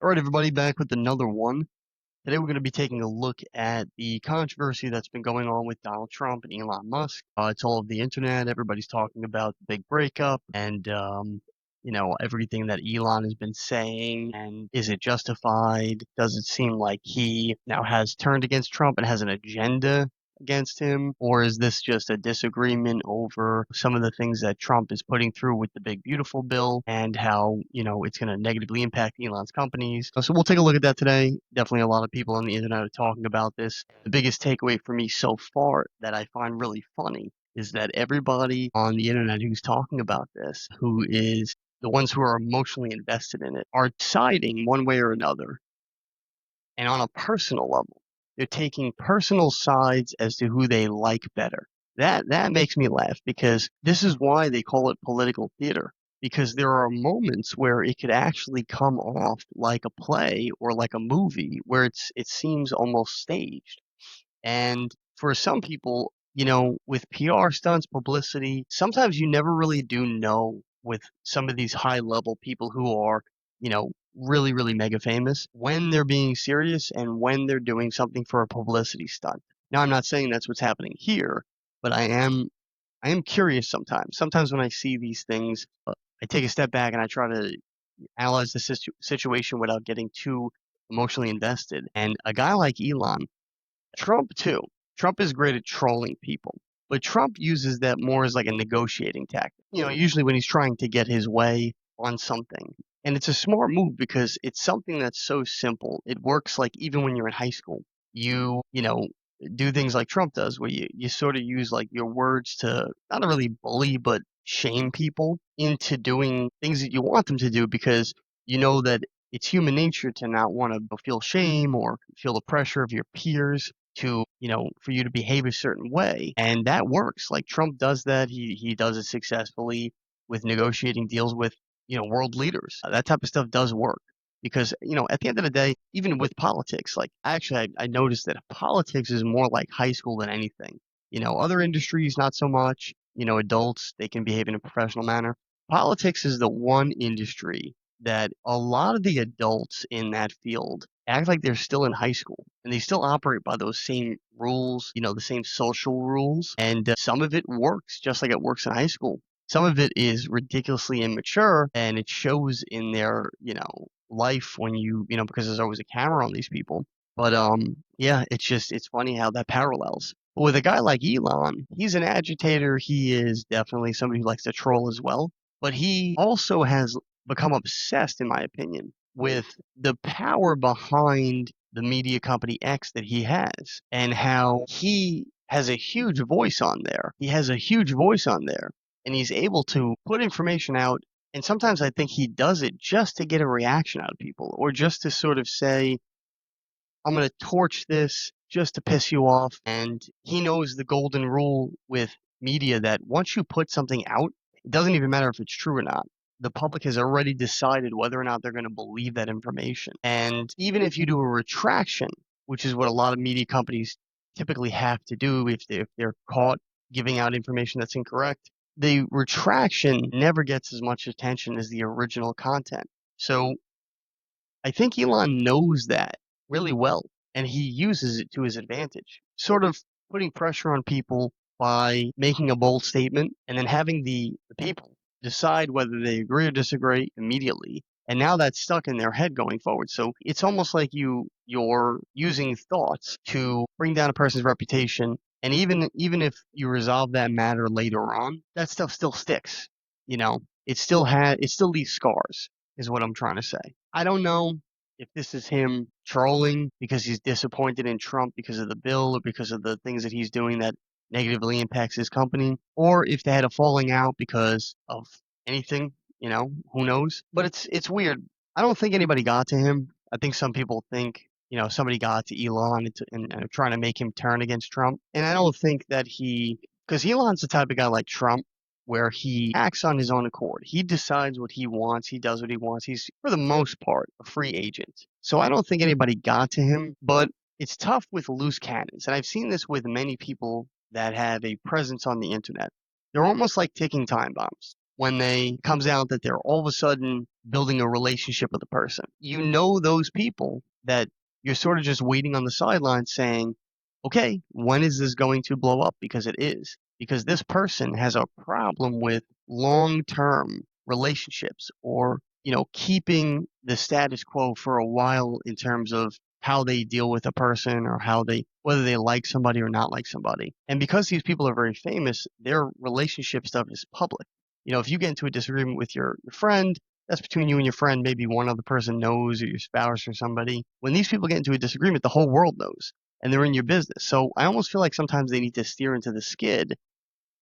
All right, everybody, back with another one. Today, we're going to be taking a look at the controversy that's been going on with Donald Trump and Elon Musk. It's all over the internet. Everybody's talking about the big breakup and, everything that Elon has been saying. And is it justified? Does it seem like he now has turned against Trump and has an agenda against him? Or is this just a disagreement over some of the things that Trump is putting through with the big beautiful bill and how, it's going to negatively impact Elon's companies? So we'll take a look at that today. Definitely a lot of people on the internet are talking about this. The biggest takeaway for me so far that I find really funny is that everybody on the internet who's talking about this, who is the ones who are emotionally invested in it, are siding one way or another. And on a personal level, they're taking personal sides as to who they like better. That makes me laugh because this is why they call it political theater. Because there are moments where it could actually come off like a play or like a movie where it seems almost staged. And for some people, with PR stunts, publicity, sometimes you never really do know with some of these high level people who are, really, really mega famous when they're being serious and when they're doing something for a publicity stunt. Now, I'm not saying that's what's happening here, but I am curious sometimes. Sometimes when I see these things, I take a step back and I try to analyze the situation without getting too emotionally invested. And a guy like Elon, Trump too. Trump is great at trolling people, but Trump uses that more as like a negotiating tactic. Usually when he's trying to get his way on something. And it's a smart move because it's something that's so simple. It works like even when you're in high school. You do things like Trump does where you sort of use like your words to not really bully but shame people into doing things that you want them to do because you know that it's human nature to not want to feel shame or feel the pressure of your peers to, for you to behave a certain way. And that works. Like Trump does that. He does it successfully with negotiating deals with, world leaders. That type of stuff does work because, at the end of the day, even with politics, like actually, I noticed that politics is more like high school than anything. Other industries, not so much. Adults, they can behave in a professional manner. Politics is the one industry that a lot of the adults in that field act like they're still in high school and they still operate by those same rules, the same social rules. And some of it works just like it works in high school. Some of it is ridiculously immature and it shows in their, life when because there's always a camera on these people. But yeah, it's funny how that parallels. But with a guy like Elon, he's an agitator. He is definitely somebody who likes to troll as well. But he also has become obsessed, in my opinion, with the power behind the media company X that he has and how he has a huge voice on there. He has a huge voice on there and he's able to put information out. And sometimes I think he does it just to get a reaction out of people or just to sort of say, I'm going to torch this just to piss you off. And he knows the golden rule with media that once you put something out, it doesn't even matter if it's true or not. The public has already decided whether or not they're going to believe that information. And even if you do a retraction, which is what a lot of media companies typically have to do if they're caught giving out information that's incorrect, the retraction never gets as much attention as the original content. So I think Elon knows that really well, and he uses it to his advantage, sort of putting pressure on people by making a bold statement and then having the people decide whether they agree or disagree immediately. And now that's stuck in their head going forward. So it's almost like you're using thoughts to bring down a person's reputation. And even if you resolve that matter later on, that stuff still sticks. It still leaves scars, is what I'm trying to say. I don't know if this is him trolling because he's disappointed in Trump because of the bill or because of the things that he's doing that negatively impacts his company, or if they had a falling out because of anything, who knows? But it's weird. I don't think anybody got to him. I think some people think, somebody got to Elon and trying to make him turn against Trump. And I don't think that because Elon's the type of guy like Trump where he acts on his own accord. He decides what he wants. He does what he wants. He's, for the most part, a free agent. So I don't think anybody got to him, but it's tough with loose cannons. And I've seen this with many people that have a presence on the internet. They're almost like ticking time bombs. when they comes out that they're all of a sudden building a relationship with a person. You know those people that you're sort of just waiting on the sidelines saying, okay, when is this going to blow up? Because it is. Because this person has a problem with long-term relationships or, keeping the status quo for a while in terms of how they deal with a person or whether they like somebody or not like somebody. And because these people are very famous, their relationship stuff is public. If you get into a disagreement with your friend, that's between you and your friend. Maybe one other person knows, or your spouse or somebody. When these people get into a disagreement, the whole world knows, and they're in your business. So I almost feel like sometimes they need to steer into the skid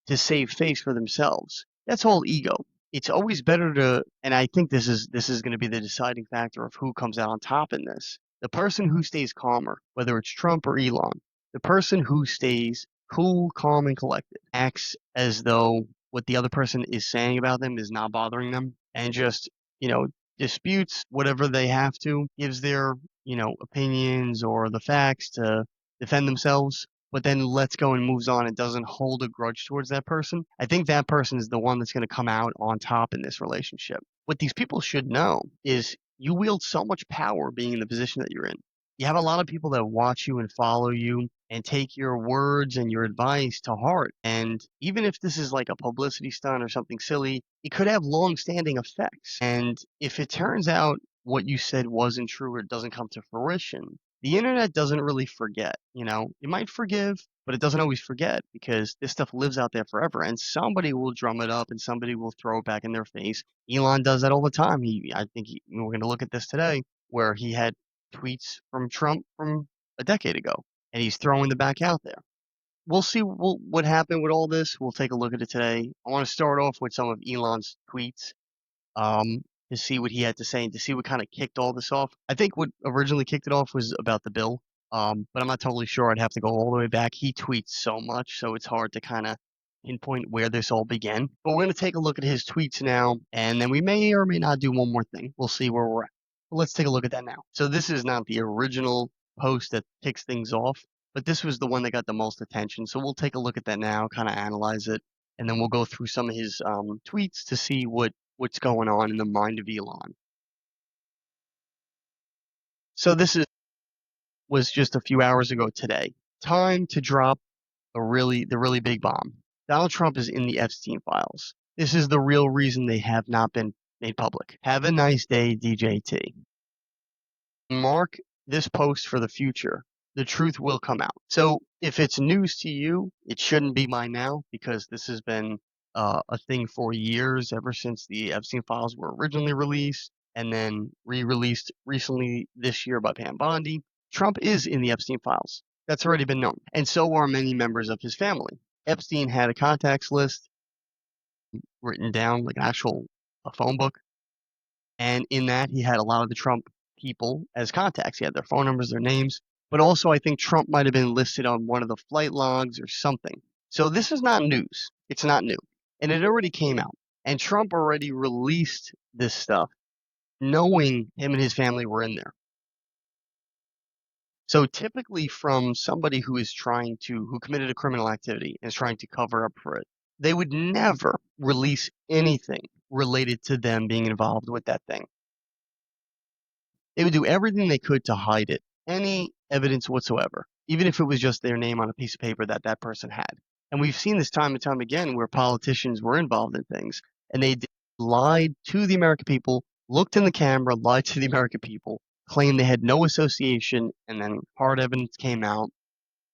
to save face for themselves. That's all ego. It's always better to, and I think this is going to be the deciding factor of who comes out on top in this. The person who stays calmer, whether it's Trump or Elon, the person who stays cool, calm, and collected, acts as though what the other person is saying about them is not bothering them, and just, you know, disputes whatever they have to, gives their, opinions or the facts to defend themselves, but then lets go and moves on and doesn't hold a grudge towards that person. I think that person is the one that's going to come out on top in this relationship. What these people should know is you wield so much power being in the position that you're in. You have a lot of people that watch you and follow you and take your words and your advice to heart. And even if this is like a publicity stunt or something silly, it could have long-standing effects. And if it turns out what you said wasn't true or it doesn't come to fruition, the internet doesn't really forget. It might forgive, but it doesn't always forget because this stuff lives out there forever, and somebody will drum it up and somebody will throw it back in their face. Elon does that all the time. I think we're going to look at this today, where he had tweets from Trump from a decade ago, and he's throwing them back out there. We'll see what happened with all this. We'll take a look at it today. I want to start off with some of Elon's tweets um, to see what he had to say and to see what kind of kicked all this off. I think what originally kicked it off was about the bill, but I'm not totally sure. I'd have to go all the way back. He tweets so much, so it's hard to kind of pinpoint where this all began. But we're going to take a look at his tweets now, and then we may or may not do one more thing. We'll see where we're at. But let's take a look at that now. So this is not the original post that kicks things off, but this was the one that got the most attention. So we'll take a look at that now, kind of analyze it, and then we'll go through some of his tweets to see what's going on in the mind of Elon. So was just a few hours ago today. Time to drop the really big bomb. Donald Trump is in the Epstein files. This is the real reason they have not been made public. Have a nice day, DJT. Mark this post for the future. The truth will come out. So if it's news to you, it shouldn't be by now because this has been a thing for years, ever since the Epstein files were originally released and then re-released recently this year by Pam Bondi. Trump is in the Epstein files. That's already been known. And so are many members of his family. Epstein had a contacts list written down, like an actual a phone book, and in that, he had a lot of the Trump people as contacts. He had their phone numbers, their names, but also I think Trump might have been listed on one of the flight logs or something. So this is not news. It's not new. And it already came out. And Trump already released this stuff knowing him and his family were in there. So typically from somebody who committed a criminal activity and is trying to cover up for it, they would never release anything related to them being involved with that thing. They would do everything they could to hide it, any evidence whatsoever, even if it was just their name on a piece of paper that that person had. And we've seen this time and time again where politicians were involved in things and they lied to the American people, looked in the camera, lied to the American people, claimed they had no association, and then hard evidence came out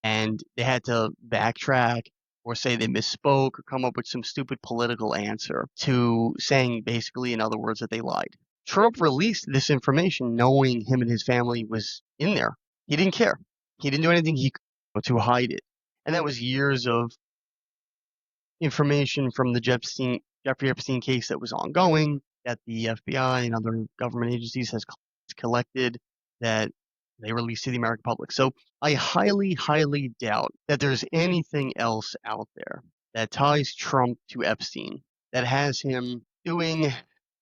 and they had to backtrack or say they misspoke or come up with some stupid political answer to saying basically, in other words, that they lied. Trump released this information knowing him and his family was in there. He didn't care. He didn't do anything he could to hide it. And that was years of information from the Jeffrey Epstein case that was ongoing, that the FBI and other government agencies has collected, that they released to the American public. So I highly, highly doubt that there's anything else out there that ties Trump to Epstein, that has him doing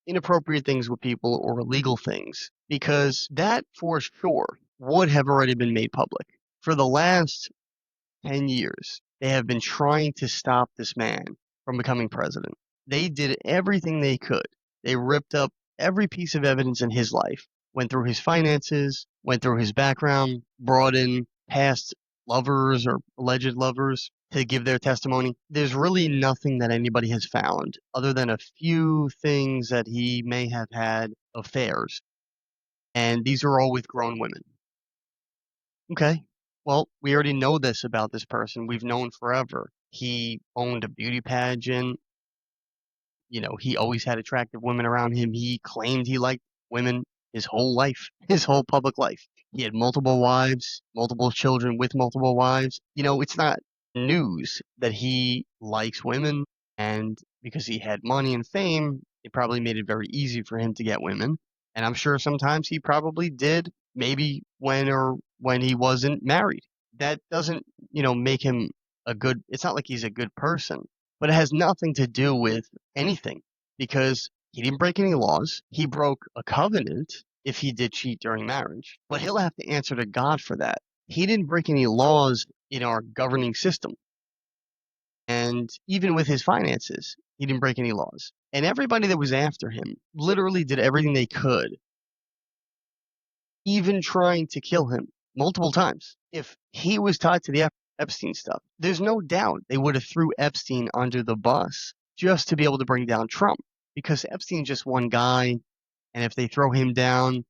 inappropriate things with people or illegal things, because that for sure would have already been made public. For the last 10 years, they have been trying to stop this man from becoming president. They did everything they could. They ripped up every piece of evidence in his life, went through his finances, went through his background, brought in past lovers or alleged lovers to give their testimony. There's really nothing that anybody has found other than a few things that he may have had affairs. And these are all with grown women. Okay. Well, we already know this about this person. We've known forever. He owned a beauty pageant. He always had attractive women around him. He claimed he liked women his whole life, his whole public life. He had multiple wives, multiple children with multiple wives. It's not news that he likes women, and because he had money and fame, it probably made it very easy for him to get women. And I'm sure sometimes he probably did, maybe when he wasn't married. That doesn't, make him it's not like he's a good person, but it has nothing to do with anything because he didn't break any laws. He broke a covenant if he did cheat during marriage, but he'll have to answer to God for that. He didn't break any laws in our governing system. And even with his finances, he didn't break any laws. And everybody that was after him literally did everything they could, even trying to kill him multiple times. If he was tied to the Epstein stuff, there's no doubt they would have threw Epstein under the bus just to be able to bring down Trump because Epstein's just one guy. And if they throw him down,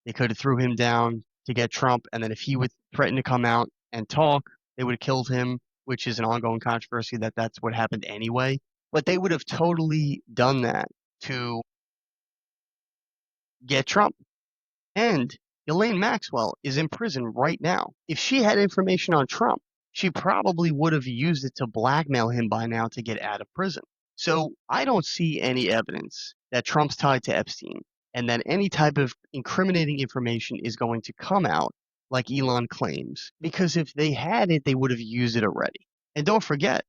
they could have threw him down to get Trump. And then if he would threaten to come out and talk, they would have killed him, which is an ongoing controversy that that's what happened anyway. But they would have totally done that to get Trump. And Ghislaine Maxwell is in prison right now. If she had information on Trump, she probably would have used it to blackmail him by now to get out of prison. So I don't see any evidence that Trump's tied to Epstein and that any type of incriminating information is going to come out like Elon claims. Because if they had it, they would have used it already. And don't forget,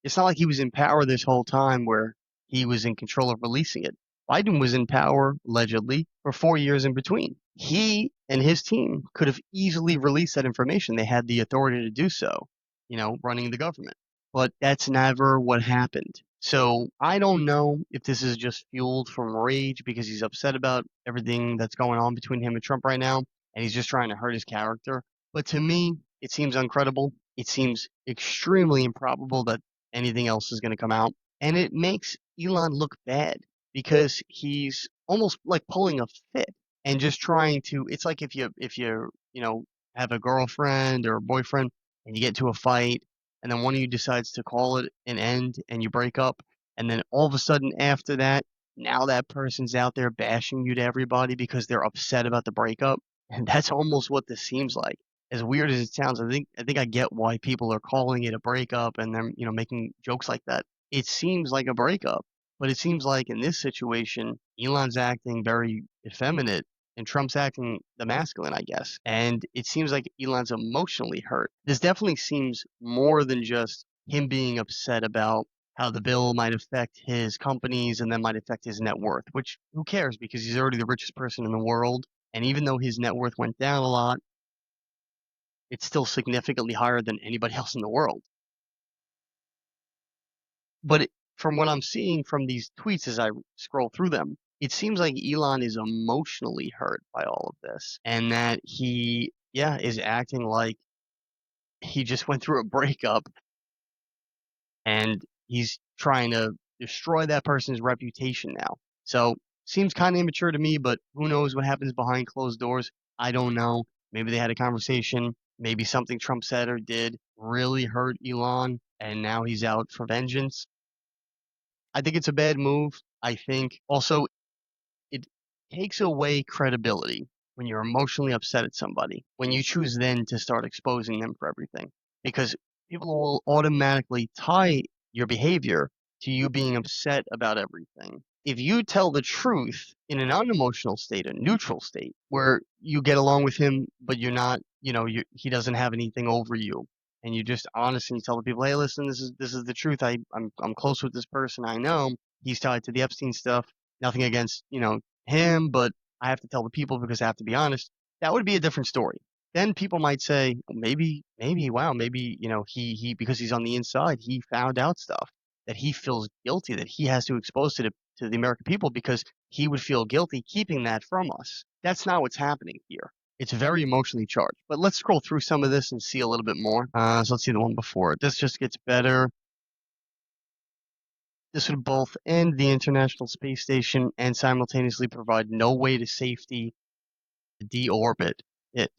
it's not like he was in power this whole time where he was in control of releasing it. Biden was in power, allegedly, for 4 years in between. He and his team could have easily released that information. They had the authority to do so, running the government. But that's never what happened. So I don't know if this is just fueled from rage because he's upset about everything that's going on between him and Trump right now, and he's just trying to hurt his character. But to me, it seems incredible. It seems extremely improbable that anything else is going to come out. And it makes Elon look bad because he's almost like pulling a fit and just trying to. It's like if you have a girlfriend or a boyfriend and you get into a fight and then one of you decides to call it an end and you break up, and then all of a sudden after that, now that person's out there bashing you to everybody because they're upset about the breakup. And that's almost what this seems like. As weird as it sounds, I think I get why people are calling it a breakup and then making jokes like that. It seems like a breakup, but it seems like in this situation, Elon's acting very effeminate and Trump's acting the masculine, I guess. And it seems like Elon's emotionally hurt. This definitely seems more than just him being upset about how the bill might affect his companies and then might affect his net worth, which who cares because he's already the richest person in the world. And even though his net worth went down a lot, it's still significantly higher than anybody else in the world. But from what I'm seeing from these tweets as I scroll through them, it seems like Elon is emotionally hurt by all of this and that he, yeah, is acting like he just went through a breakup and he's trying to destroy that person's reputation now. So seems kind of immature to me, but who knows what happens behind closed doors? I don't know. Maybe they had a conversation. Maybe something Trump said or did really hurt Elon, and now he's out for vengeance. I think it's a bad move. I think also it takes away credibility when you're emotionally upset at somebody, when you choose then to start exposing them for everything, because people will automatically tie your behavior to you being upset about everything. If you tell the truth in an unemotional state, a neutral state, where you get along with him, but you're not, he doesn't have anything over you, and you're just honest and you tell the people, hey, listen, this is the truth. I'm close with this person. I know he's tied to the Epstein stuff. Nothing against, him, but I have to tell the people because I have to be honest. That would be a different story. Then people might say, maybe, wow, maybe, he because he's on the inside, he found out stuff that he feels guilty that he has to expose to the American people because he would feel guilty keeping that from us. That's not what's happening here. It's very emotionally charged. But let's scroll through some of this and see a little bit more. So let's see the one before it. This just gets better. This would both end the International Space Station and simultaneously provide no way to safety deorbit it.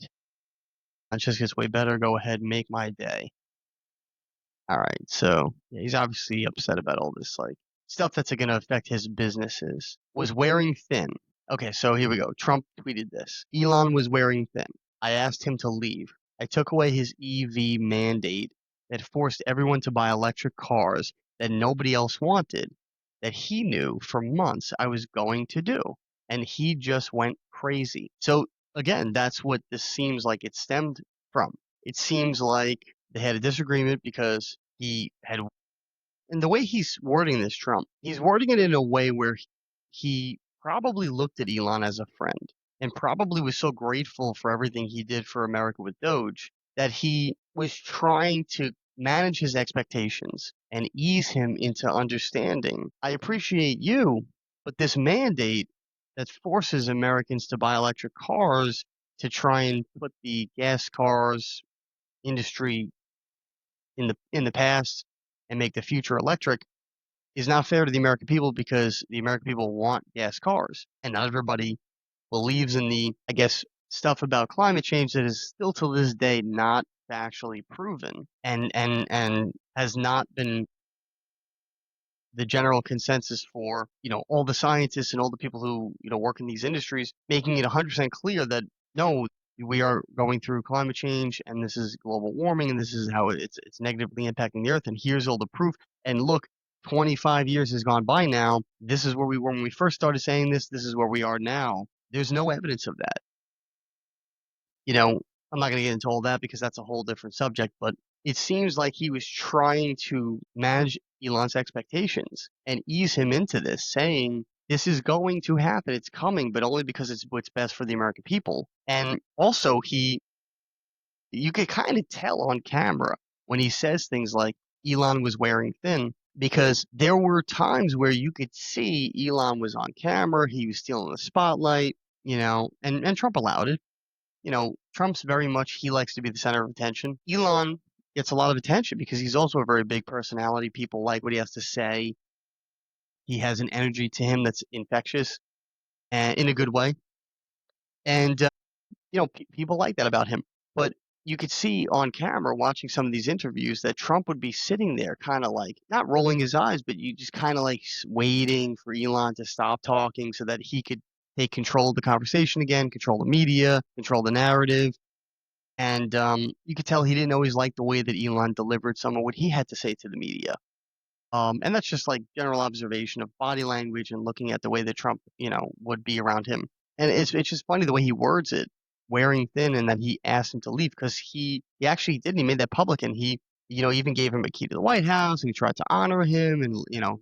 It just gets way better. Go ahead and make my day. All right, so yeah, he's obviously upset about all this like stuff that's going to affect his businesses. Was wearing thin. Okay, so here we go. Trump tweeted this. Elon was wearing thin. I asked him to leave. I took away his EV mandate that forced everyone to buy electric cars that nobody else wanted, that he knew for months I was going to do. And he just went crazy. So again, that's what this seems like it stemmed from. It seems like they had a disagreement because he had, and the way he's wording this, Trump, he's wording it in a way where he probably looked at Elon as a friend and probably was so grateful for everything he did for America with Doge that he was trying to manage his expectations and ease him into understanding. I appreciate you, but this mandate that forces Americans to buy electric cars to try and put the gas cars industry in the past and make the future electric is not fair to the American people because the American people want gas cars, and not everybody believes in the, I guess, stuff about climate change that is still to this day not factually proven and has not been the general consensus for, all the scientists and all the people who, work in these industries, making it 100% clear that no, we are going through climate change and this is global warming and this is how it's negatively impacting the earth. And here's all the proof. And look, 25 years has gone by now. This is where we were when we first started saying this. This is where we are now. There's no evidence of that. you know, I'm not going to get into all that because that's a whole different subject, but it seems like he was trying to manage Elon's expectations and ease him into this, saying, this is going to happen. It's coming, but only because it's what's best for the American people. And also, you could kind of tell on camera when he says things like Elon was wearing thin, because there were times where you could see Elon was on camera, he was stealing the spotlight, and Trump allowed it. Trump's very much, he likes to be the center of attention. Elon gets a lot of attention because he's also a very big personality. People like what he has to say. He has an energy to him that's infectious and in a good way. And, people like that about him. But you could see on camera watching some of these interviews that Trump would be sitting there kind of like, not rolling his eyes, but you just kind of like waiting for Elon to stop talking so that he could take control of the conversation again, control the media, control the narrative. And you could tell he didn't always like the way that Elon delivered some of what he had to say to the media. And that's just like general observation of body language and looking at the way that Trump, would be around him. And it's just funny the way he words it, wearing thin, and that he asked him to leave because he actually did. He made that public, and he, even gave him a key to the White House, and he tried to honor him, and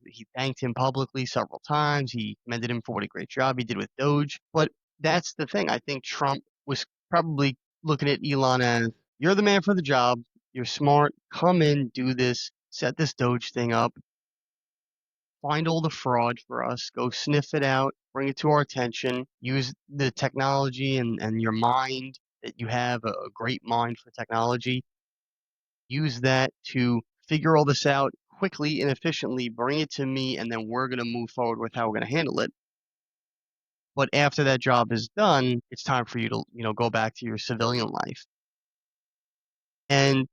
he thanked him publicly several times. He commended him for what a great job he did with Doge. But that's the thing. I think Trump was probably looking at Elon as, you're the man for the job. You're smart. Come in, do this, set this Doge thing up, find all the fraud for us, go sniff it out, bring it to our attention, use the technology and your mind that you have, a great mind for technology, use that to figure all this out quickly and efficiently, bring it to me, and then we're going to move forward with how we're going to handle it. But after that job is done, it's time for you to, go back to your civilian life. And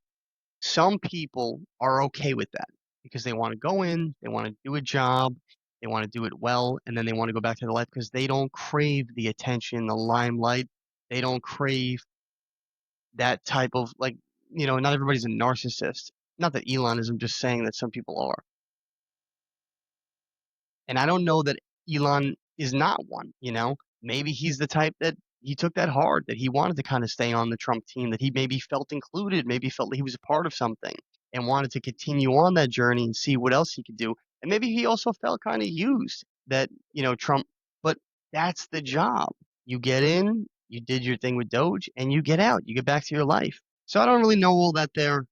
some people are okay with that because they want to go in, they want to do a job, they want to do it well, and then they want to go back to their life because they don't crave the attention, the limelight. They don't crave that type of, like, not everybody's a narcissist. Not that Elon is, I'm just saying that some people are. And I don't know that Elon is not one. Maybe he's the type that he took that hard, that he wanted to kind of stay on the Trump team, that he maybe felt included, maybe felt that he was a part of something and wanted to continue on that journey and see what else he could do. And maybe he also felt kind of used that, Trump, but that's the job. You get in, you did your thing with Doge, and you get out, you get back to your life. So I don't really know all that there,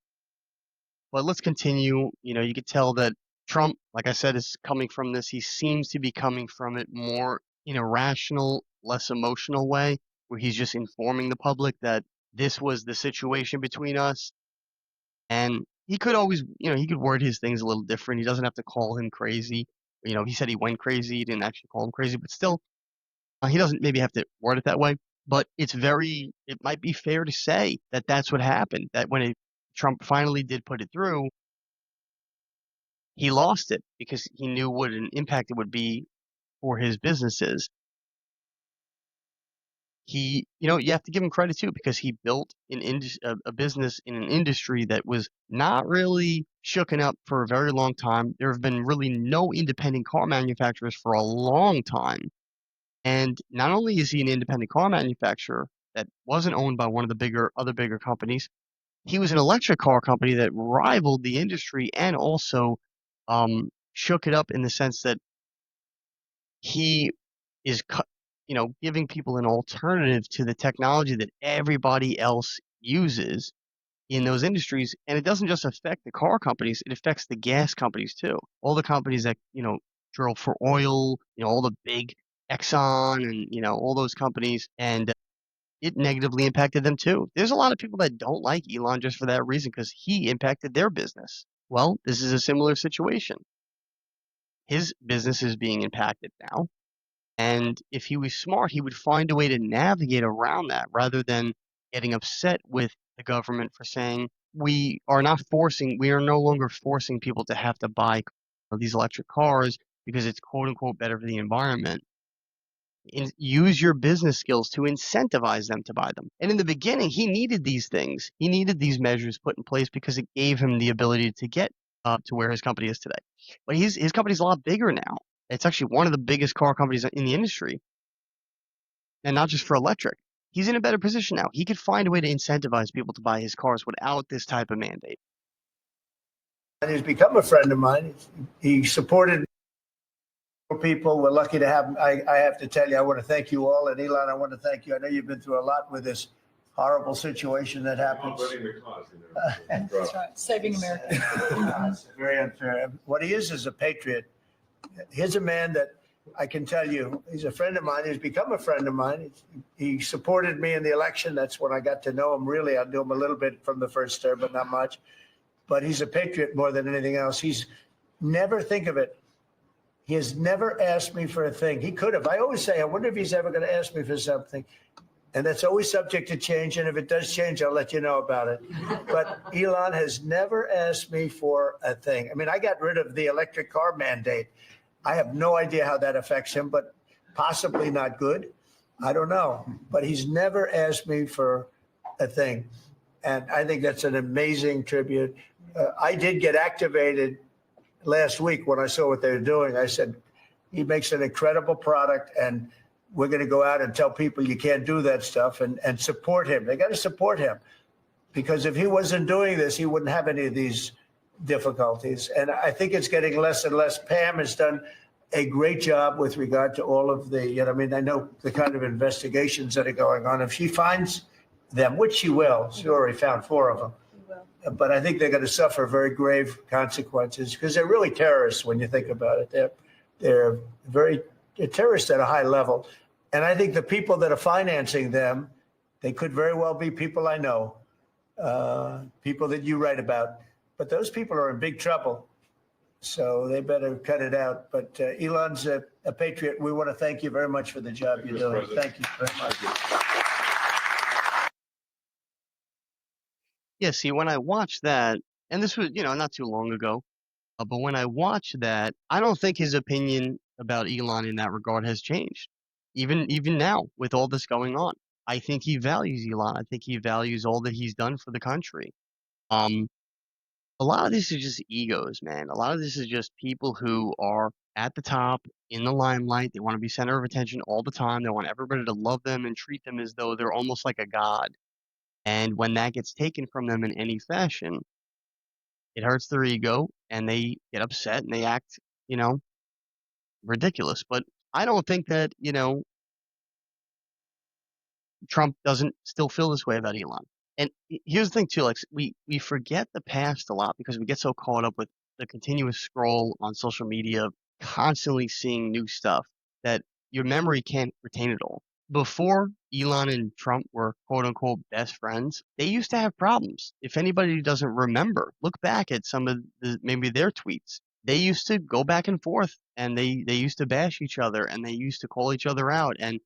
but let's continue. You could tell that Trump, like I said, is coming from this. He seems to be coming from it more in a rational, less emotional way, where he's just informing the public that this was the situation between us. And he could always, he could word his things a little different. He doesn't have to call him crazy. He said he went crazy. He didn't actually call him crazy, but still, he doesn't maybe have to word it that way. But it might be fair to say that that's what happened. That when Trump finally did put it through, he lost it because he knew what an impact it would be for his businesses. You have to give him credit too because he built a business in an industry that was not really shooken up for a very long time. There have been really no independent car manufacturers for a long time. And not only is he an independent car manufacturer that wasn't owned by one of the other bigger companies, he was an electric car company that rivaled the industry and also shook it up in the sense that he is giving people an alternative to the technology that everybody else uses in those industries. And it doesn't just affect the car companies, it affects the gas companies too. All the companies that, drill for oil, all the big Exxon and, all those companies. And it negatively impacted them too. There's a lot of people that don't like Elon just for that reason because he impacted their business. Well, this is a similar situation. His business is being impacted now. And if he was smart, he would find a way to navigate around that rather than getting upset with the government for saying, we are no longer forcing people to have to buy these electric cars because it's quote unquote better for the environment. Use your business skills to incentivize them to buy them. And in the beginning, he needed these things. He needed these measures put in place because it gave him the ability to get to where his company is today. But his company's a lot bigger now. It's actually one of the biggest car companies in the industry, and not just for electric. He's in a better position now. He could find a way to incentivize people to buy his cars without this type of mandate. He's become a friend of mine. He supported people. We're lucky to have him. I have to tell you, I want to thank you all. And Elon, I want to thank you. I know you've been through a lot with this horrible situation that happens. That's right. Saving America. It's very unfair. What he is a patriot. Here's a man that I can tell you, he's a friend of mine. He's become a friend of mine. He supported me in the election. That's when I got to know him. Really, I knew him a little bit from the first term, but not much. But he's a patriot more than anything else. He's never, think of it, he has never asked me for a thing. He could have. I always say, I wonder if he's ever going to ask me for something. And that's always subject to change. And if it does change, I'll let you know about it. But Elon has never asked me for a thing. I mean, I got rid of the electric car mandate. I have no idea how that affects him, but possibly not good. I don't know. But he's never asked me for a thing. And I think that's an amazing tribute. I did get activated last week when I saw what they were doing. I said, he makes an incredible product, and we're going to go out and tell people you can't do that stuff and support him. They got to support him, because if he wasn't doing this, he wouldn't have any of these difficulties. And I think it's getting less and less. Pam has done a great job with regard to all of the, I know the kind of investigations that are going on. If she finds them, which she will, she already found 4 of them. But I think they're going to suffer very grave consequences because they're really terrorists when you think about it. They're terrorists at a high level. And I think the people that are financing them, they could very well be people I know, people that you write about. But those people are in big trouble. So they better cut it out. But Elon's a patriot. We want to thank you very much for the job you're doing. Thank you very much. Yeah, see, when I watched that, and this was, not too long ago, but when I watched that, I don't think his opinion about Elon in that regard has changed. Even now, with all this going on, I think he values Elon. I think he values all that he's done for the country. Um, a lot of this is just egos, man. A lot of this is just people who are at the top in the limelight. They want to be center of attention all the time. They want everybody to love them and treat them as though they're almost like a god. And when that gets taken from them in any fashion, it hurts their ego and they get upset and they act, you know, ridiculous. But I don't think that, Trump doesn't still feel this way about Elon. And here's the thing too, like we forget the past a lot because we get so caught up with the continuous scroll on social media, constantly seeing new stuff that your memory can't retain it all. Before Elon and Trump were quote unquote best friends, they used to have problems. If anybody doesn't remember, look back at some of maybe their tweets. They used to go back and forth, and they used to bash each other, and they used to call each other out. And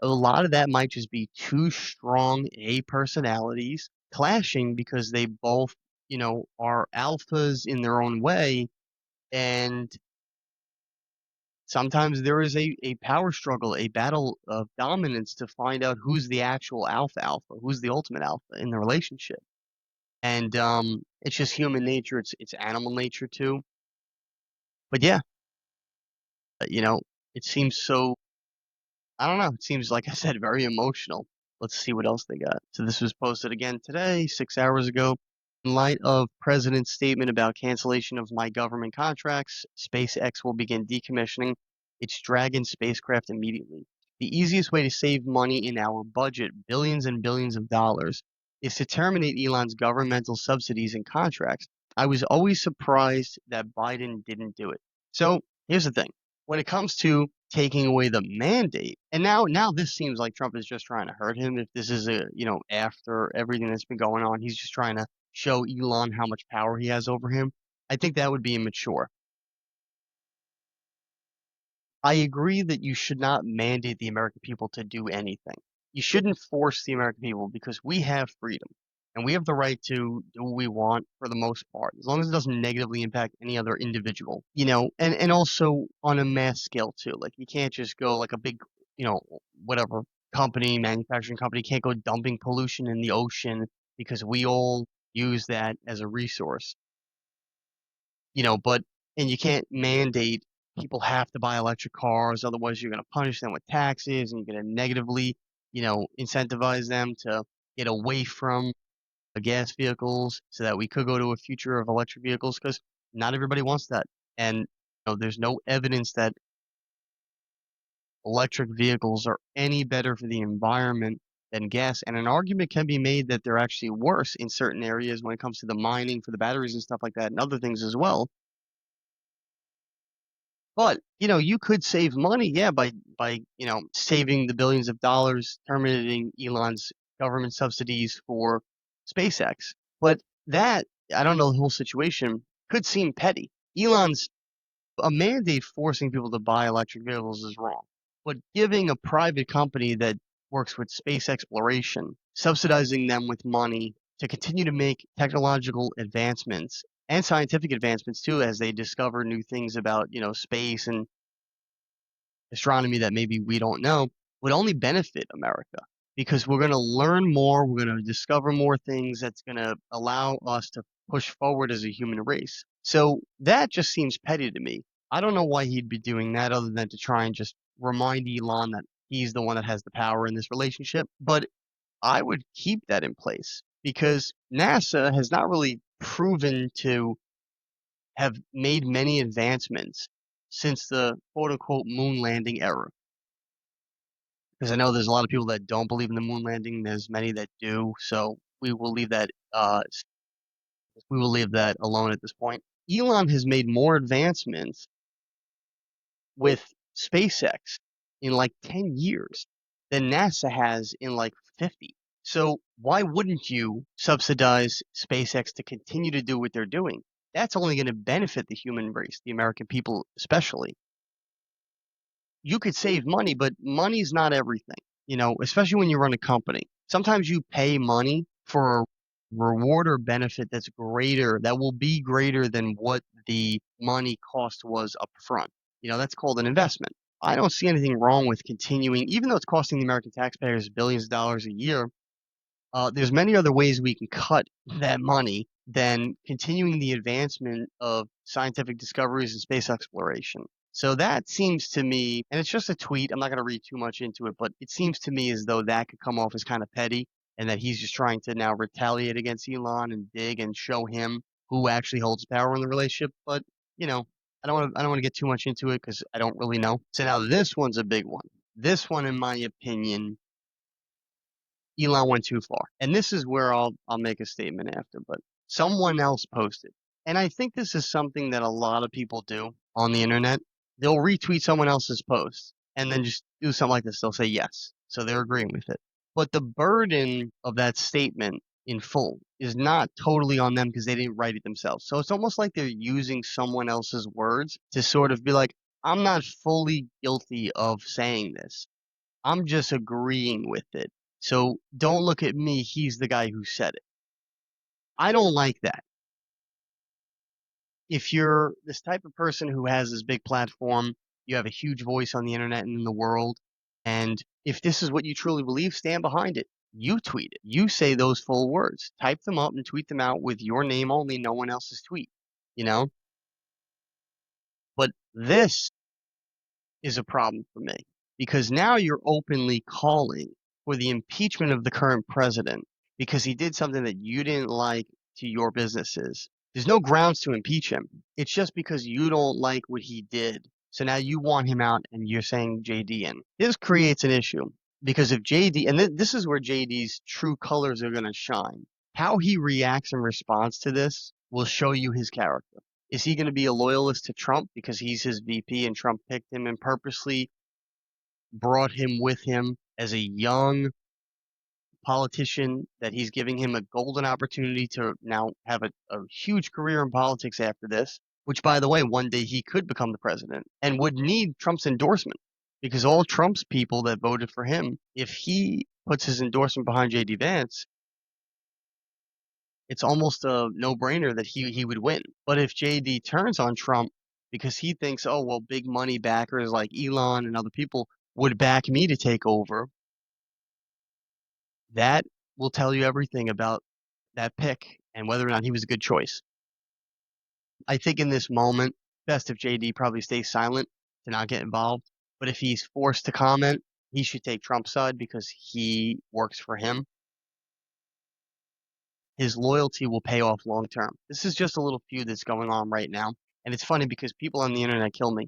a lot of that might just be two strong A personalities clashing because they both, are alphas in their own way. And sometimes there is a power struggle, a battle of dominance to find out who's the actual alpha, who's the ultimate alpha in the relationship. And it's just human nature. It's animal nature too. But yeah, you know, it seems so, I don't know. It seems, like I said, very emotional. Let's see what else they got. So this was posted again today, 6 hours ago. In light of President's statement about cancellation of my government contracts, SpaceX will begin decommissioning its Dragon spacecraft immediately. The easiest way to save money in our budget, billions and billions of dollars, is to terminate Elon's governmental subsidies and contracts. I was always surprised that Biden didn't do it. So here's the thing. When it comes to taking away the mandate, and now this seems like Trump is just trying to hurt him. If this is after everything that's been going on, he's just trying to show Elon how much power he has over him. I think that would be immature. I agree that you should not mandate the American people to do anything. You shouldn't force the American people because we have freedom and we have the right to do what we want for the most part, as long as it doesn't negatively impact any other individual, and also on a mass scale too. Like you can't just go like a big, you know, whatever manufacturing company can't go dumping pollution in the ocean because we all use that as a resource, but and you can't mandate people have to buy electric cars, otherwise you're going to punish them with taxes and you're going to negatively, incentivize them to get away from the gas vehicles so that we could go to a future of electric vehicles because not everybody wants that. And there's no evidence that electric vehicles are any better for the environment than gas. And an argument can be made that they're actually worse in certain areas when it comes to the mining for the batteries and stuff like that and other things as well. But, you could save money, yeah, by, saving the billions of dollars, terminating Elon's government subsidies for SpaceX. But that, I don't know the whole situation, could seem petty. Elon's a mandate forcing people to buy electric vehicles is wrong. But giving a private company that works with space exploration, subsidizing them with money to continue to make technological advancements and scientific advancements too, as they discover new things about, space and astronomy that maybe we don't know, would only benefit America because we're going to learn more, we're going to discover more things that's going to allow us to push forward as a human race. So that just seems petty to me. I don't know why he'd be doing that other than to try and just remind Elon that he's the one that has the power in this relationship. But I would keep that in place because NASA has not really proven to have made many advancements since the quote unquote moon landing era. Because I know there's a lot of people that don't believe in the moon landing. There's many that do. So we will leave that alone at this point. Elon has made more advancements with SpaceX in like 10 years than NASA has in like 50. So why wouldn't you subsidize SpaceX to continue to do what they're doing? That's only going to benefit the human race, the American people especially. You could save money, but money's not everything, especially when you run a company. Sometimes you pay money for a reward or benefit that will be greater than what the money cost was up front. That's called an investment. I don't see anything wrong with continuing, even though it's costing the American taxpayers billions of dollars a year. There's many other ways we can cut that money than continuing the advancement of scientific discoveries and space exploration. So that seems to me, and it's just a tweet, I'm not going to read too much into it, but it seems to me as though that could come off as kind of petty and that he's just trying to now retaliate against Elon and dig and show him who actually holds power in the relationship. But, I don't want to get too much into it because I don't really know. So now this one's a big one. This one, in my opinion, Elon went too far. And this is where I'll make a statement after, but someone else posted. And I think this is something that a lot of people do on the internet. They'll retweet someone else's post and then just do something like this. They'll say yes. So they're agreeing with it. But the burden of that statement in full is not totally on them because they didn't write it themselves. So it's almost like they're using someone else's words to sort of be like, I'm not fully guilty of saying this. I'm just agreeing with it. So don't look at me. He's the guy who said it. I don't like that. If you're this type of person who has this big platform, you have a huge voice on the internet and in the world, and if this is what you truly believe, stand behind it. You tweet it. You say those full words. Type them up and tweet them out with your name only, no one else's tweet, you know? But this is a problem for me because now you're openly calling for the impeachment of the current president because he did something that you didn't like to your businesses. There's no grounds to impeach him. It's just because you don't like what he did. So now you want him out and you're saying JD in. This creates an issue because if JD, and this is where JD's true colors are going to shine. How he reacts and responds to this will show you his character. Is he going to be a loyalist to Trump because he's his VP and Trump picked him and purposely brought him with him as a young politician that he's giving him a golden opportunity to now have a huge career in politics after this, which, by the way, one day he could become the president and would need Trump's endorsement because all Trump's people that voted for him, if he puts his endorsement behind JD Vance, it's almost a no-brainer that he would win. But if JD turns on Trump because he thinks, oh, well, big money backers like Elon and other people would back me to take over, that will tell you everything about that pick and whether or not he was a good choice. I think in this moment, best if JD probably stays silent to not get involved. But if he's forced to comment, he should take Trump's side because he works for him. His loyalty will pay off long term. This is just a little feud that's going on right now. And it's funny because people on the internet kill me.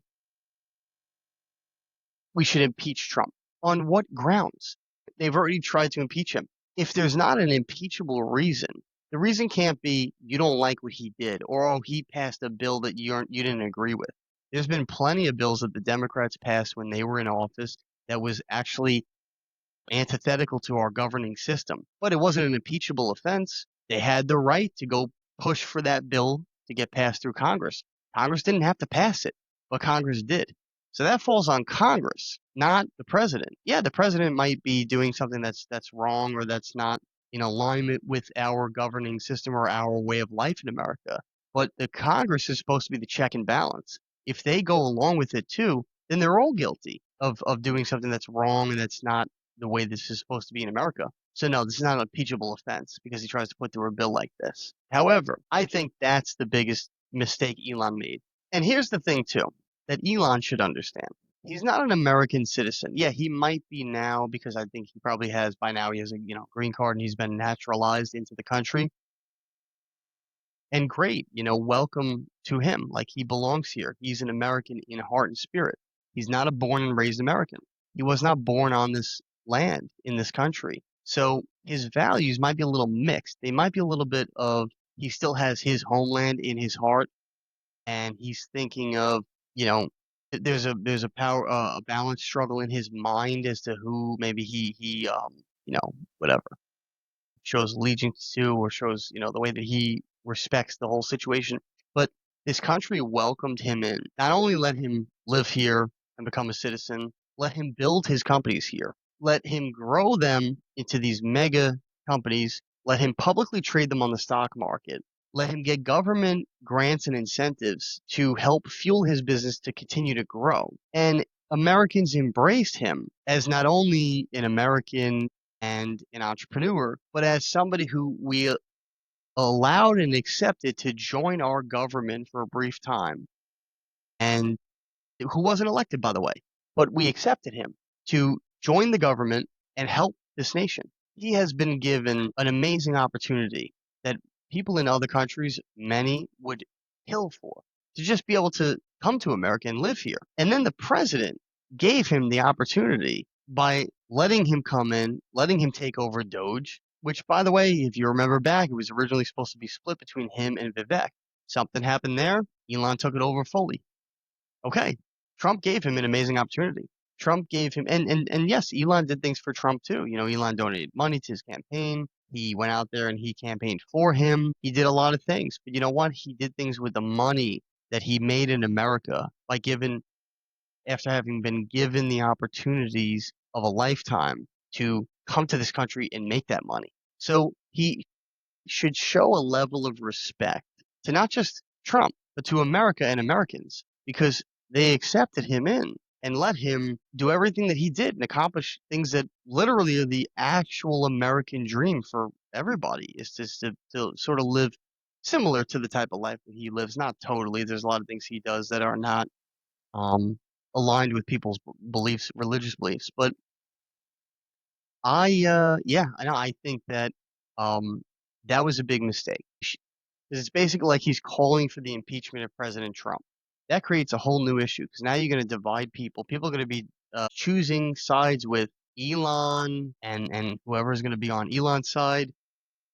We should impeach Trump. On what grounds? They've already tried to impeach him. If there's not an impeachable reason, the reason can't be you don't like what he did or oh, he passed a bill that you didn't agree with. There's been plenty of bills that the Democrats passed when they were in office that was actually antithetical to our governing system. But it wasn't an impeachable offense. They had the right to go push for that bill to get passed through Congress. Congress didn't have to pass it, but Congress did. So that falls on Congress, not the president. Yeah, the president might be doing something that's wrong or that's not in alignment with our governing system or our way of life in America. But the Congress is supposed to be the check and balance. If they go along with it too, then they're all guilty of doing something that's wrong and that's not the way this is supposed to be in America. So no, this is not an impeachable offense because he tries to put through a bill like this. However, I think that's the biggest mistake Elon made. And here's the thing too, that Elon should understand. He's not an American citizen. Yeah, he might be now because I think he probably has by now he has a green card and he's been naturalized into the country. And great, welcome to him. Like he belongs here. He's an American in heart and spirit. He's not a born and raised American. He was not born on this land in this country. So his values might be a little mixed. They might be a little bit of he still has his homeland in his heart and he's thinking of, there's a power a balance struggle in his mind as to who maybe he whatever shows allegiance to or shows, the way that he respects the whole situation. But this country welcomed him in. Not only let him live here and become a citizen, let him build his companies here. Let him grow them into these mega companies. Let him publicly trade them on the stock market. Let him get government grants and incentives to help fuel his business to continue to grow. And Americans embraced him as not only an American and an entrepreneur, but as somebody who we allowed and accepted to join our government for a brief time, and who wasn't elected, by the way, but we accepted him to join the government and help this nation. He has been given an amazing opportunity that people in other countries, many would kill for, to just be able to come to America and live here. And then the president gave him the opportunity by letting him come in, letting him take over Doge, which, by the way, if you remember back, it was originally supposed to be split between him and Vivek. Something happened there. Elon took it over fully. Okay. Trump gave him an amazing opportunity. Trump gave him, and yes, Elon did things for Trump too. You know, Elon donated money to his campaign. He went out there and he campaigned for him. He did a lot of things. But you know what? He did things with the money that he made in America by giving, after having been given the opportunities of a lifetime to come to this country and make that money. So he should show a level of respect to not just Trump, but to America and Americans because they accepted him in and let him do everything that he did and accomplish things that literally are the actual American dream for everybody is just to sort of live similar to the type of life that he lives. Not totally. There's a lot of things he does that are not um, aligned with people's beliefs, religious beliefs. But yeah, I know. I think that um, that was a big mistake. Because it's basically like he's calling for the impeachment of President Trump. That creates a whole new issue because now you're going to divide people. People are going to be choosing sides with Elon and whoever is going to be on Elon's side,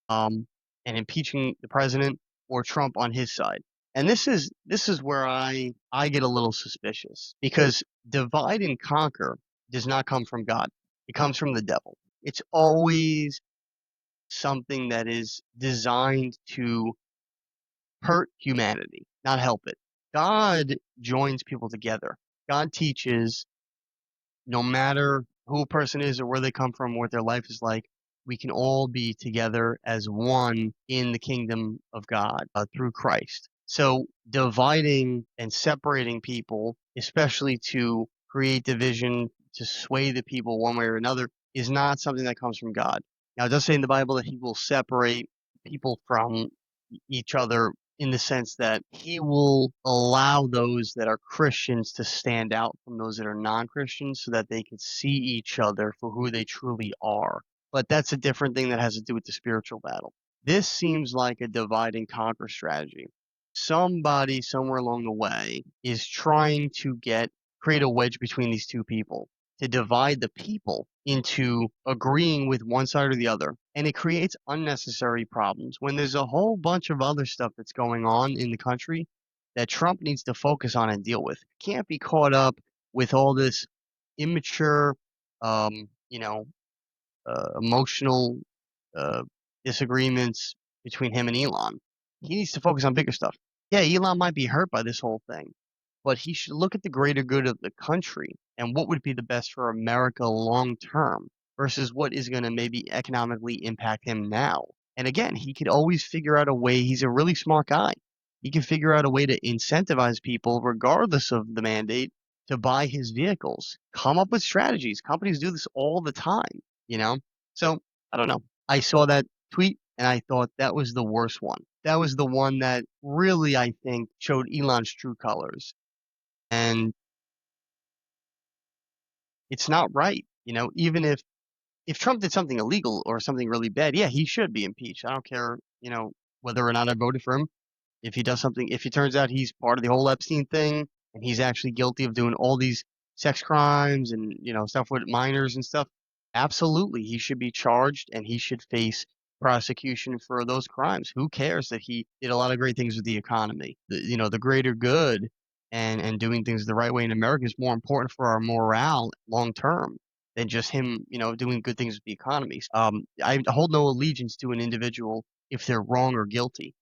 um, and impeaching the president or Trump on his side. And this is where I get a little suspicious because divide and conquer does not come from God. It comes from the devil. It's always something that is designed to hurt humanity, not help it. God joins people together. God teaches no matter who a person is or where they come from, what their life is like, we can all be together as one in the kingdom of God through Christ. So dividing and separating people, especially to create division, to sway the people one way or another, is not something that comes from God. Now, it does say in the Bible that he will separate people from each other in the sense that he will allow those that are Christians to stand out from those that are non-Christians so that they can see each other for who they truly are. But that's a different thing that has to do with the spiritual battle. This seems like a divide and conquer strategy. Somebody somewhere along the way is trying to create a wedge between these two people to divide the people into agreeing with one side or the other. And it creates unnecessary problems when there's a whole bunch of other stuff that's going on in the country that Trump needs to focus on and deal with. Can't be caught up with all this immature, um, you know, emotional uh, disagreements between him and Elon. He needs to focus on bigger stuff. Yeah, Elon might be hurt by this whole thing, but he should look at the greater good of the country and what would be the best for America long term versus what is going to maybe economically impact him now. And again, he could always figure out a way. He's a really smart guy. He can figure out a way to incentivize people, regardless of the mandate, to buy his vehicles. Come up with strategies. Companies do this all the time, you know? So I don't know. I saw that tweet and I thought that was the worst one. That was the one that really, I think, showed Elon's true colors. And it's not right. You know, even if Trump did something illegal or something really bad, yeah, he should be impeached. I don't care, whether or not I voted for him. If he does something, if it turns out he's part of the whole Epstein thing and he's actually guilty of doing all these sex crimes and, stuff with minors and stuff, absolutely, he should be charged and he should face prosecution for those crimes. Who cares that he did a lot of great things with the economy? The greater good and doing things the right way in America is more important for our morale long term than just him, doing good things with the economy. I hold no allegiance to an individual if they're wrong or guilty.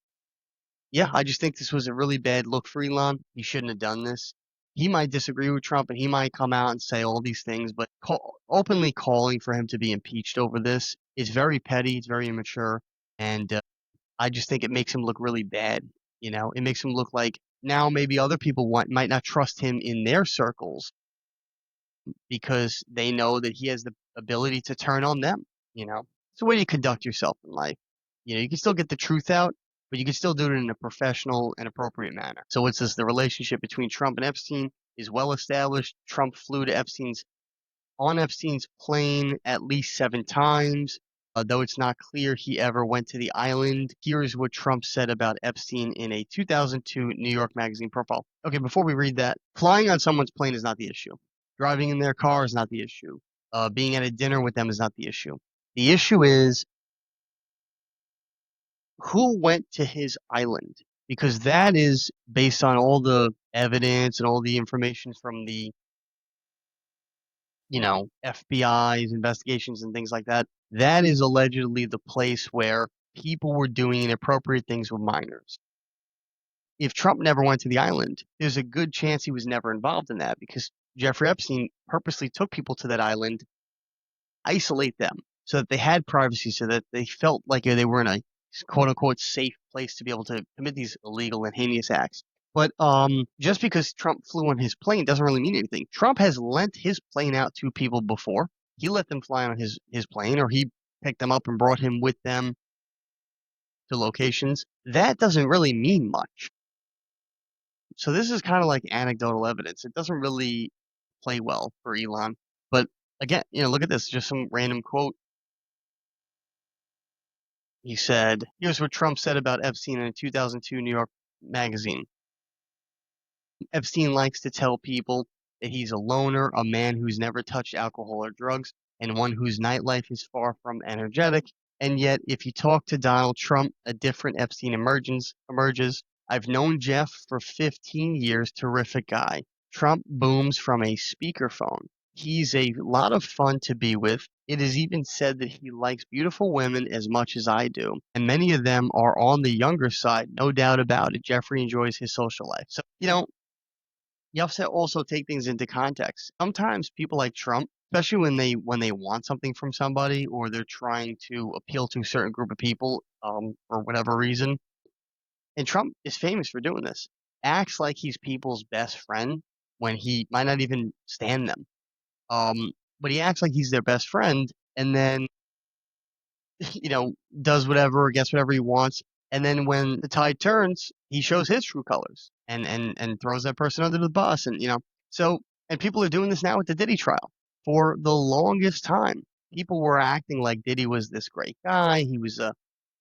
Yeah, I just think this was a really bad look for Elon. He shouldn't have done this. He might disagree with Trump and he might come out and say all these things, but openly calling for him to be impeached over this is very petty. It's very immature. And I just think it makes him look really bad. It makes him look like now maybe other people might not trust him in their circles because they know that he has the ability to turn on them. It's the way you conduct yourself in life. You can still get the truth out, but you can still do it in a professional and appropriate manner. So it's this, the relationship between Trump and Epstein is well established. Trump flew to on Epstein's plane at least 7 times. Though it's not clear he ever went to the island. Here is what Trump said about Epstein in a 2002 New York Magazine profile. Okay, before we read that, flying on someone's plane is not the issue. Driving in their car is not the issue. Being at a dinner with them is not the issue. The issue is who went to his island. because that is based on all the evidence and all the information from the, FBI's investigations and things like that. That is allegedly the place where people were doing inappropriate things with minors. If Trump never went to the island, there's a good chance he was never involved in that because Jeffrey Epstein purposely took people to that island, isolate them so that they had privacy, so that they felt like they were in a quote unquote safe place to be able to commit these illegal and heinous acts. But just because Trump flew on his plane doesn't really mean anything. Trump has lent his plane out to people before. He let them fly on his plane, or he picked them up and brought him with them to locations. That doesn't really mean much. So this is kind of like anecdotal evidence. It doesn't really play well for Elon. But again, look at this, just some random quote. He said, here's what Trump said about Epstein in a 2002 New York magazine. Epstein likes to tell people that he's a loner, a man who's never touched alcohol or drugs, and one whose nightlife is far from energetic. And yet, if you talk to Donald Trump, a different Epstein emerges. I've known Jeff for 15 years, terrific guy. Trump booms from a speakerphone. He's a lot of fun to be with. It is even said that he likes beautiful women as much as I do, and many of them are on the younger side, no doubt about it. Jeffrey enjoys his social life. So, you have to also take things into context. Sometimes people like Trump, especially when they want something from somebody or they're trying to appeal to a certain group of people, for whatever reason, and Trump is famous for doing this, acts like he's people's best friend when he might not even stand them. But he acts like he's their best friend, and then does whatever, gets whatever he wants. And then when the tide turns, he shows his true colors and throws that person under the bus. So, and people are doing this now with the Diddy trial. For the longest time, people were acting like Diddy was this great guy. He was a,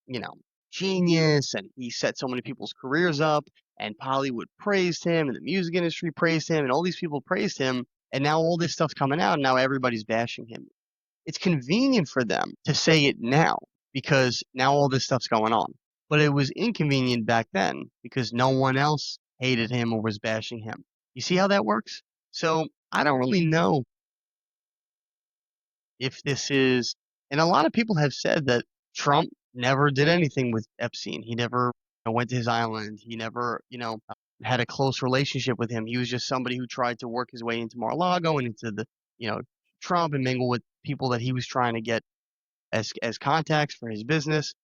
you know, genius and he set so many people's careers up, and Hollywood praised him and the music industry praised him and all these people praised him. And now all this stuff's coming out and now everybody's bashing him. It's convenient for them to say it now because now all this stuff's going on. But it was inconvenient back then because no one else hated him or was bashing him. You see how that works? So I don't really know if this is, and a lot of people have said that Trump never did anything with Epstein. He never went to his island. He never, had a close relationship with him. He was just somebody who tried to work his way into Mar-a-Lago and into the, you know, Trump and mingle with people that he was trying to get as contacts for his business.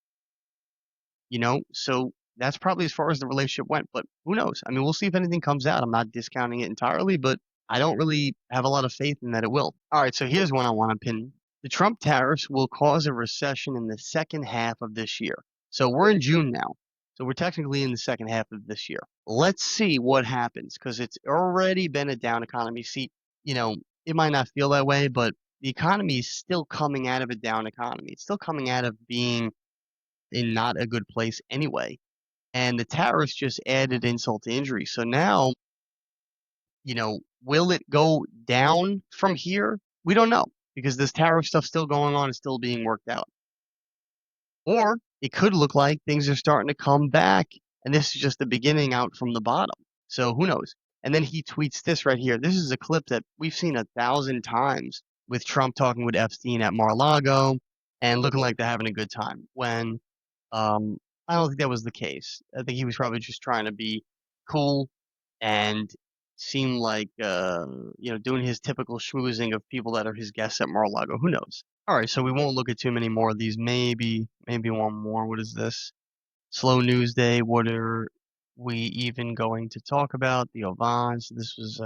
So that's probably as far as the relationship went, but who knows? I mean, we'll see if anything comes out. I'm not discounting it entirely, but I don't really have a lot of faith in that it will. All right, so here's one I want to pin. The Trump tariffs will cause a recession in the second half of this year. So we're in June now. So we're technically in the second half of this year. Let's see what happens because it's already been a down economy. See, it might not feel that way, but the economy is still coming out of a down economy. It's still coming out of being in not a good place anyway. And the tariffs just added insult to injury. So now, will it go down from here? We don't know because this tariff stuff still going on is still being worked out. Or it could look like things are starting to come back and this is just the beginning out from the bottom. So who knows? And then he tweets this right here. This is a clip that we've seen 1,000 times with Trump talking with Epstein at Mar-a-Lago and looking like they're having a good time when I don't think that was the case. I think he was probably just trying to be cool and seem like doing his typical schmoozing of people that are his guests at Mar-a-Lago. Who knows? All right, so we won't look at too many more of these. Maybe one more. What is this? Slow news day. What are we even going to talk about? The Ovans. This was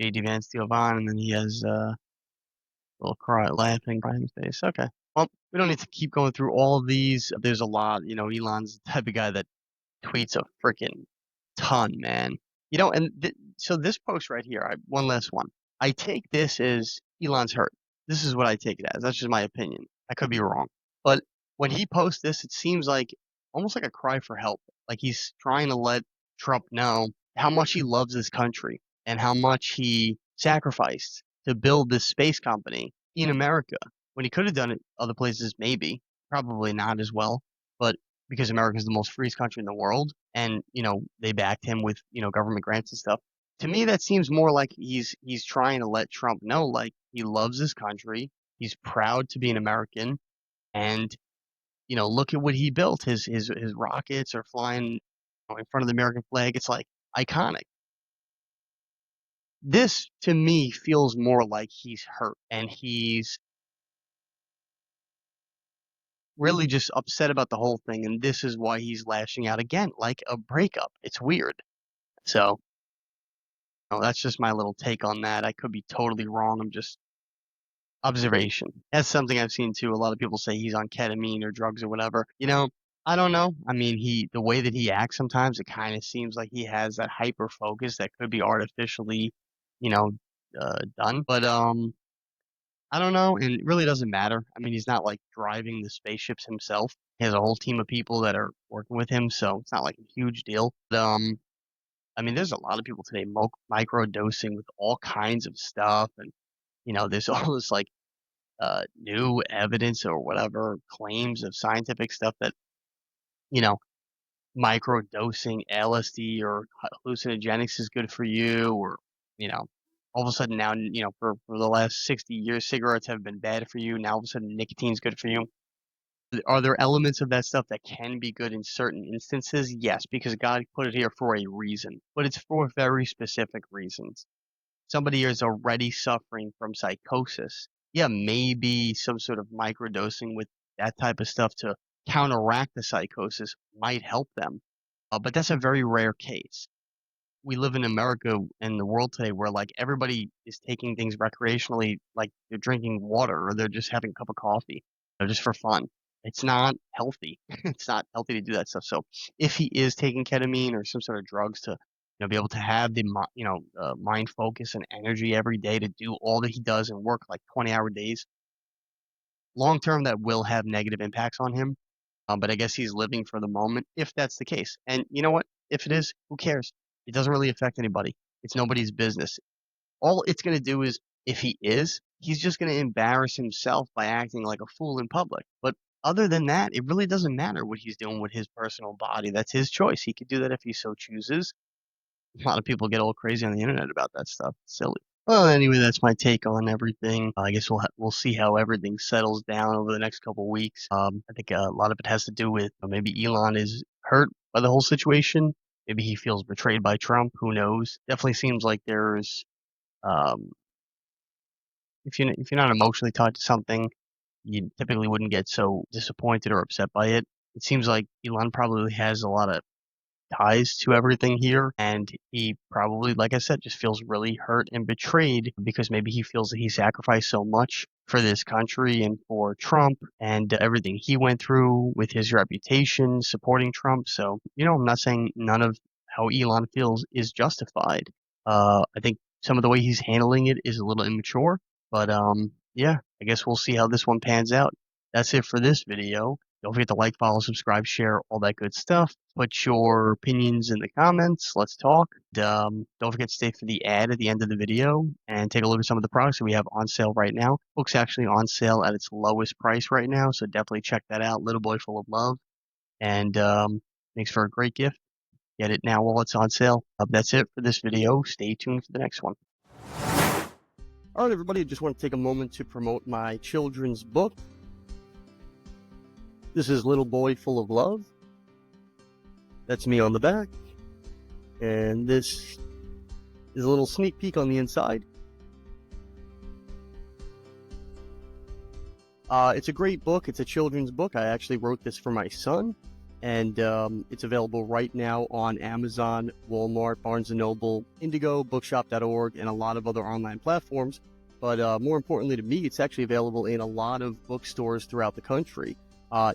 JD Vance, the Ovan, and then he has little cry, laughing, crying face. Okay. Well, we don't need to keep going through all of these. There's a lot. Elon's the type of guy that tweets a freaking ton, man. And so this post right here, one last one. I take this as Elon's hurt. This is what I take it as. That's just my opinion. I could be wrong. But when he posts this, it seems like almost like a cry for help. Like he's trying to let Trump know how much he loves this country and how much he sacrificed to build this space company in America when he could have done it other places, maybe, probably not as well. But because America is the most freest country in the world, and they backed him with government grants and stuff. To me, that seems more like he's trying to let Trump know, like, he loves his country, he's proud to be an American, and look at what he built. His rockets are flying in front of the American flag. It's like iconic. This to me feels more like he's hurt and he's really just upset about the whole thing, and this is why he's lashing out again, like a breakup. It's weird. So, that's just my little take on that. I could be totally wrong. I'm just observation. That's something I've seen too. A lot of people say he's on ketamine or drugs or whatever. I don't know. I mean, the way that he acts sometimes, it kind of seems like he has that hyper focus that could be artificially, you know, done. But I don't know, and it really doesn't matter. I mean, he's not like driving the spaceships himself. He has a whole team of people that are working with him, so it's not like a huge deal. But, I mean, there's a lot of people today micro dosing with all kinds of stuff, and there's all this like new evidence or whatever claims of scientific stuff that you know micro dosing LSD or hallucinogenics is good for you, or you know all of a sudden now for the last 60 years cigarettes have been bad for you. Now all of a sudden nicotine's good for you. Are there elements of that stuff that can be good in certain instances? Yes, because God put it here for a reason, but it's for very specific reasons. Somebody is already suffering from psychosis, yeah, maybe some sort of microdosing with that type of stuff to counteract the psychosis might help them. But that's a very rare case. We live in America and the world today where like everybody is taking things recreationally, like they're drinking water or they're just having a cup of coffee, just for fun. It's not healthy. It's not healthy to do that stuff. So if he is taking ketamine or some sort of drugs to, be able to have the, mind focus and energy every day to do all that he does and work like 20-hour days, long term that will have negative impacts on him. But I guess he's living for the moment if that's the case. And you know what? If it is, who cares? It doesn't really affect anybody. It's nobody's business. All it's going to do is, if he is, he's just going to embarrass himself by acting like a fool in public. But other than that, it really doesn't matter what he's doing with his personal body. That's his choice. He could do that if he so chooses. A lot of people get all crazy on the internet about that stuff. It's silly. Well, anyway, that's my take on everything. I guess we'll see how everything settles down over the next couple of weeks. I think a lot of it has to do with maybe Elon is hurt by the whole situation. Maybe he feels betrayed by Trump. Who knows? Definitely seems like there's um, if you're not emotionally tied to something, you typically wouldn't get so disappointed or upset by it. It seems like Elon probably has a lot of ties to everything here, and he probably, like I said, just feels really hurt and betrayed because maybe he feels that he sacrificed so much for this country and for Trump and everything he went through with his reputation supporting Trump. So, I'm not saying none of how Elon feels is justified. I think some of the way he's handling it is a little immature, but yeah, I guess we'll see how this one pans out. That's it for this video. Don't forget to like, follow, subscribe, share, all that good stuff. Put your opinions in the comments. Let's talk. Don't forget to stay for the ad at the end of the video and take a look at some of the products that we have on sale right now. Book's actually on sale at its lowest price right now, so definitely check that out. Little Boy Full of Love. And makes for a great gift. Get it now while it's on sale. That's it for this video. Stay tuned for the next one. All right, everybody, I just want to take a moment to promote my children's book. This is Little Boy Full of Love. That's me on the back. And this is a little sneak peek on the inside. It's a great book. It's a children's book. I actually wrote this for my son. And it's available right now on Amazon, Walmart, Barnes & Noble, Indigo, Bookshop.org, and a lot of other online platforms. But more importantly to me, it's actually available in a lot of bookstores throughout the country.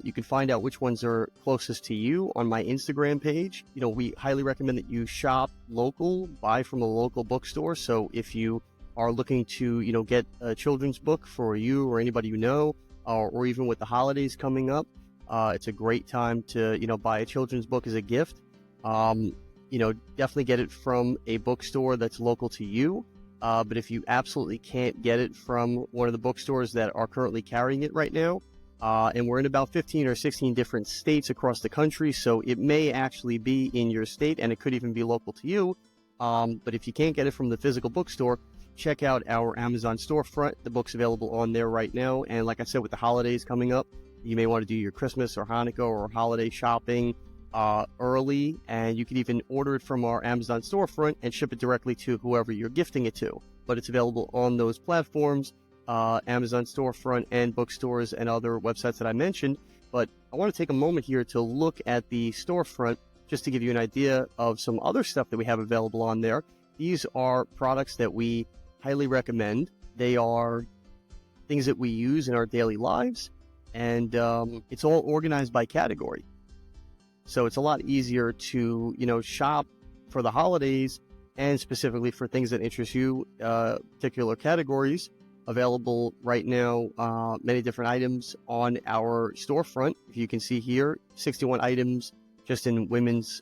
You can find out which ones are closest to you on my Instagram page. We highly recommend that you shop local, buy from a local bookstore. So if you are looking to, get a children's book for you or anybody you know, or even with the holidays coming up, it's a great time to, buy a children's book as a gift. Definitely get it from a bookstore that's local to you. But if you absolutely can't get it from one of the bookstores that are currently carrying it right now, And we're in about 15 or 16 different states across the country, so it may actually be in your state, and it could even be local to you. But if you can't get it from the physical bookstore, check out our Amazon storefront. The book's available on there right now. And like I said, with the holidays coming up, you may want to do your Christmas or Hanukkah or holiday shopping early, and you can even order it from our Amazon storefront and ship it directly to whoever you're gifting it to. But it's available on those platforms, Amazon storefront and bookstores and other websites that I mentioned. But I want to take a moment here to look at the storefront just to give you an idea of some other stuff that we have available on there. These are products that we highly recommend. They are things that we use in our daily lives, and it's all organized by category. So it's a lot easier to, shop for the holidays and specifically for things that interest you, particular categories. Available right now, many different items on our storefront. If you can see here, 61 items just in women's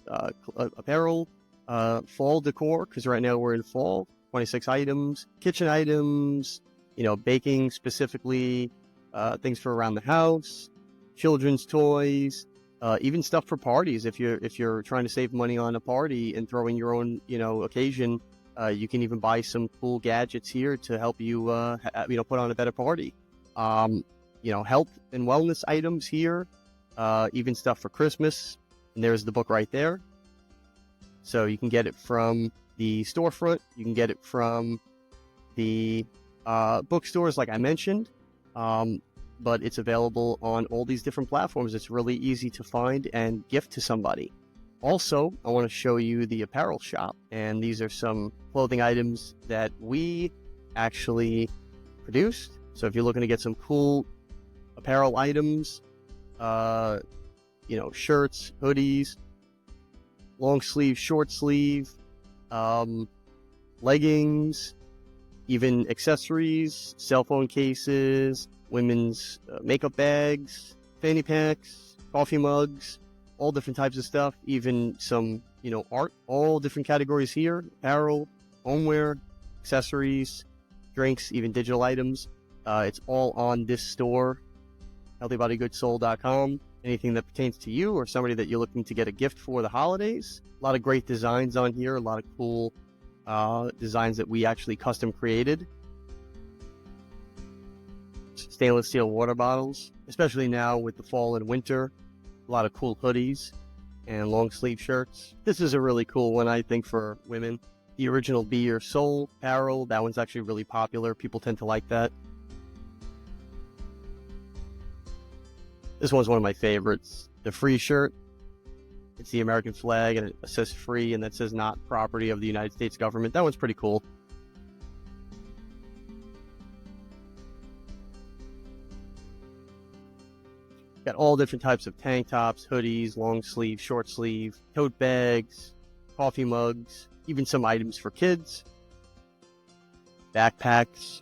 apparel, fall decor, because right now we're in fall, 26 items, kitchen items, baking specifically, things for around the house, children's toys, even stuff for parties. If you're trying to save money on a party and throwing your own, occasion, you can even buy some cool gadgets here to help you, put on a better party. Health and wellness items here, even stuff for Christmas. And there's the book right there. So you can get it from the storefront. You can get it from the bookstores, like I mentioned. But it's available on all these different platforms. It's really easy to find and gift to somebody. Also, I want to show you the apparel shop, and these are some clothing items that we actually produced. So if you're looking to get some cool apparel items, shirts, hoodies, long sleeve, short sleeve, leggings, even accessories, cell phone cases, women's makeup bags, fanny packs, coffee mugs, all different types of stuff, even some, art, all different categories here, apparel, homeware, accessories, drinks, even digital items. It's all on this store, healthybodygoodssoul.com. Anything that pertains to you or somebody that you're looking to get a gift for the holidays. A lot of great designs on here, a lot of cool designs that we actually custom created. Stainless steel water bottles, especially now with the fall and winter. A lot of cool hoodies and long sleeve shirts. This is a really cool one, I think, for women. The original Be Your Soul apparel, that one's actually really popular. People tend to like that. This one's one of my favorites. The free shirt. It's the American flag, and it says free, and that says not property of the United States government. That one's pretty cool. Got all different types of tank tops, hoodies, long sleeve, short sleeve, tote bags, coffee mugs, even some items for kids, backpacks.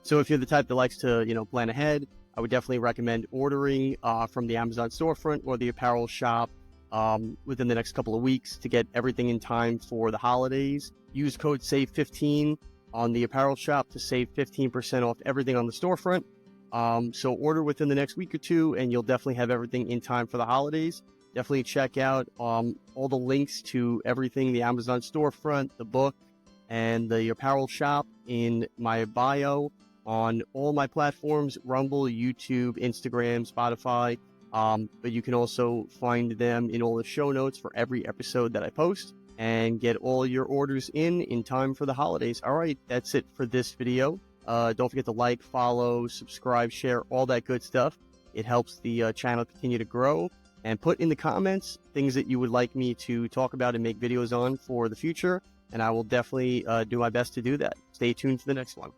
So if you're the type that likes to, plan ahead, I would definitely recommend ordering from the Amazon storefront or the apparel shop within the next couple of weeks to get everything in time for the holidays. Use code SAVE15 on the apparel shop to save 15% off everything on the storefront. So order within the next week or two, and you'll definitely have everything in time for the holidays. Definitely check out all the links to everything, the Amazon storefront, the book, and the apparel shop in my bio on all my platforms, Rumble, YouTube, Instagram, Spotify. But you can also find them in all the show notes for every episode that I post and get all your orders in time for the holidays. All right, that's it for this video. Don't forget to like, follow, subscribe, share, all that good stuff. It helps the channel continue to grow. And put in the comments things that you would like me to talk about and make videos on for the future. And I will definitely do my best to do that. Stay tuned for the next one.